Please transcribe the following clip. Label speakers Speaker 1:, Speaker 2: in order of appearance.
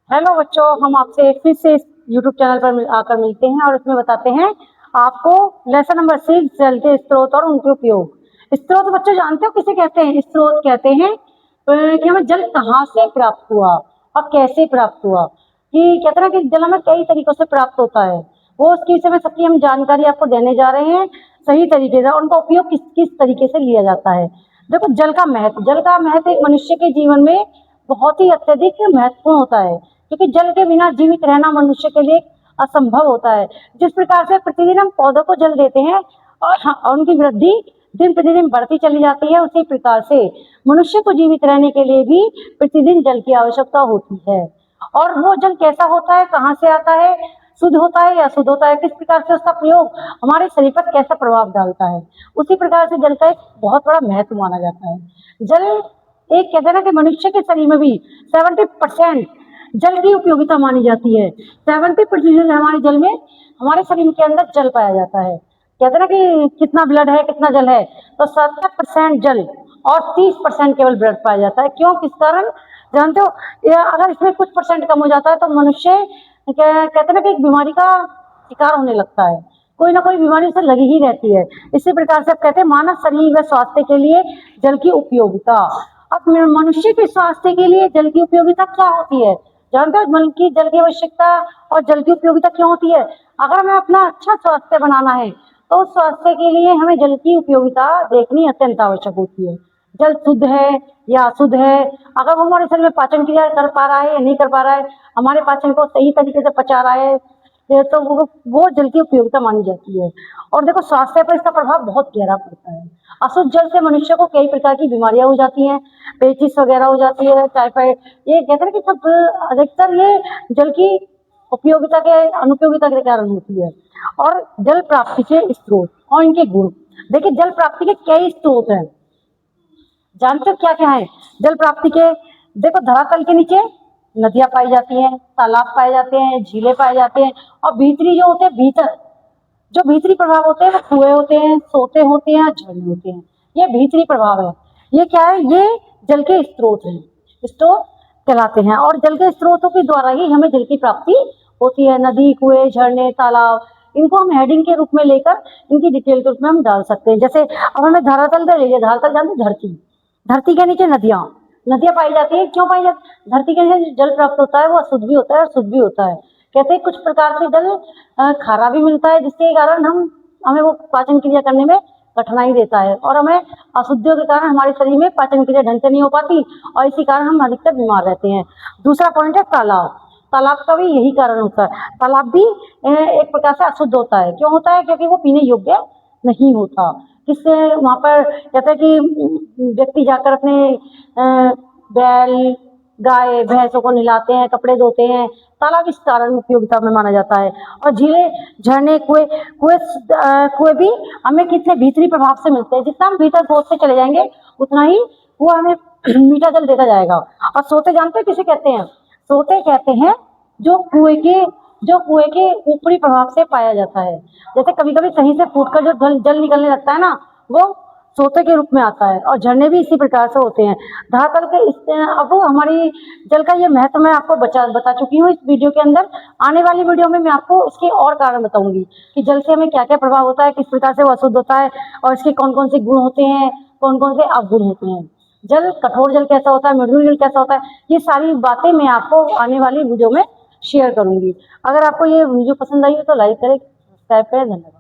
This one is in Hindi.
Speaker 1: हेलो बच्चों, हम आपसे फिर से इस यूट्यूब चैनल पर आकर मिलते हैं और इसमें बताते हैं आपको लेसन नंबर 6 जल के स्रोत और उनके उपयोग। स्रोत बच्चों जानते हो किसे कहते हैं? स्रोत कहते हैं कि हमें जल कहाँ से प्राप्त हुआ और कैसे प्राप्त हुआ। कि कहते हैं कि जल हमें कई तरीकों से प्राप्त होता है, वो उसकी विषय में सबकी हम जानकारी आपको देने जा रहे हैं सही तरीके से। उनका उपयोग किस किस तरीके से लिया जाता है। देखो, जल का महत्व एक मनुष्य के जीवन में बहुत ही अत्यधिक महत्वपूर्ण होता है, क्योंकि जल के बिना जीवित रहना मनुष्य के लिए असंभव होता है। जिस प्रकार से प्रतिदिन हम पौधों को जल देते हैं और उनकी वृद्धि दिन प्रतिदिन बढ़ती चली जाती है, उसी प्रकार से मनुष्य को जीवित रहने के लिए भी प्रतिदिन जल की आवश्यकता होती है। और वो जल कैसा होता है, कहाँ से आता है, शुद्ध होता है या अशुद्ध होता है, किस प्रकार से उसका प्रयोग हमारे शरीर पर कैसा प्रभाव डालता है, उसी प्रकार से जल का एक बहुत बड़ा महत्व माना जाता है। जल एक कहते हैं ना कि मनुष्य के शरीर में भी 70% जल की उपयोगिता मानी जाती है। 70% हमारे जल में, हमारे शरीर के अंदर जल पाया जाता है। कहते हैं ना कि कितना ब्लड है, कितना जल है, तो 70% जल और 30% केवल ब्लड पाया जाता है। क्यों, किस कारण जानते हो? या अगर इसमें कुछ परसेंट कम हो जाता है तो मनुष्य कहते हैं ना कि एक बीमारी का शिकार होने लगता है, कोई ना कोई बीमारी उसे लगी ही रहती है। इसी प्रकार से अब कहते हैं मानव शरीर व स्वास्थ्य के लिए जल की उपयोगिता। अब मनुष्य के स्वास्थ्य के लिए जल की उपयोगिता क्या होती है जानते हो? जल की आवश्यकता और जल की उपयोगिता क्यों होती है? अगर हमें अपना अच्छा स्वास्थ्य बनाना है तो उस स्वास्थ्य के लिए हमें जल की उपयोगिता देखनी अत्यंत आवश्यक होती है। जल शुद्ध है या अशुद्ध है, अगर वो हमारे शरीर में पाचन क्रिया कर पा रहा है या नहीं कर पा रहा है, हमारे पाचन को सही तरीके से पचा रहा है, तो वो जल की उपयोगिता मानी जाती है। और देखो, स्वास्थ्य पर इसका प्रभाव बहुत गहरा पड़ता है। अशुद्ध जल से मनुष्य को कई प्रकार की बीमारियां हो जाती हैं, पेचिस वगैरह हो जाती है, टाइफाइड, ये कहते हैं कि सब अधिकतर ये जल की उपयोगिता के अनुपयोगिता के कारण होती है। और जल प्राप्ति के स्रोत और इनके गुण। देखिए, जल प्राप्ति के कई स्रोत हैं, जानते हो क्या क्या है जल प्राप्ति के? देखो, धरातल के नीचे नदियां पाई जाती हैं, तालाब पाए जाते हैं, झीलें पाए जाते हैं, और भीतरी जो होते हैं, जो भीतरी प्रभाव होते हैं वो कुएं होते हैं, सोते होते हैं, झरने होते हैं। ये भीतरी प्रभाव है। ये क्या है? ये जल के स्रोत हैं, स्रोत कहलाते हैं। और जल के स्रोतों के द्वारा ही हमें जल की प्राप्ति होती है। नदी, कुएं, झरने, तालाब, इनको हम हेडिंग के रूप में लेकर इनकी डिटेल के रूप में हम डाल सकते हैं। जैसे अब हमें धरातल का लीजिए, धरातल जानते, धरती के नीचे नदियां पाई जाती है। क्यों पाई जाती? धरती के नीचे जल प्राप्त होता है वो अशुद्ध भी होता है और शुद्ध भी होता है। कहते हैं कुछ प्रकार से जल खारा भी मिलता है, जिसके कारण हमें वो पाचन क्रिया करने में कठिनाई देता है, और हमें अशुद्धियों के कारण हमारे शरीर में पाचन क्रिया ढंग से नहीं हो पाती, और इसी कारण हम अधिकतर बीमार रहते हैं। दूसरा पॉइंट है तालाब का भी यही कारण होता है। तालाब भी एक प्रकार से अशुद्ध होता है। क्यों होता है? क्योंकि वो पीने योग्य नहीं होता। किससे वहां पर कहते हैं कि व्यक्ति जाकर अपने बैल, गाय, भैंसों को नहलाते हैं, कपड़े धोते हैं। तालाब इस कारण उपयोगिता में माना जाता है। और झीलें, झरने, कुएं भी हमें कितने भीतरी प्रभाव से मिलते हैं। जितना हम भीतर गोद से चले जाएंगे उतना ही वो हमें मीठा जल देता जाएगा। और सोते जानते हैं किसे कहते हैं? सोते कहते हैं जो कुएं के ऊपरी प्रभाव से पाया जाता है। जैसे कभी कभी कहीं से फूटकर जो जल निकलने लगता है ना, वो सोते के रूप में आता है। और झरने भी इसी प्रकार से होते हैं। धरातल के अब हमारी जल का ये महत्व मैं आपको बता चुकी हूँ इस वीडियो के अंदर। आने वाली वीडियो में मैं आपको इसके और कारण बताऊंगी कि जल से हमें क्या क्या प्रभाव होता है, किस प्रकार से वो अशुद्ध होता है, और इसके कौन कौन से गुण होते हैं, कौन कौन से अवगुण होते हैं। जल, कठोर जल कैसा होता है, मृदुल जल कैसा होता है, ये सारी बातें मैं आपको आने वाली वीडियो में शेयर करूंगी। अगर आपको ये वीडियो पसंद आई हो तो लाइक करें, सब्सक्राइब करें। धन्यवाद।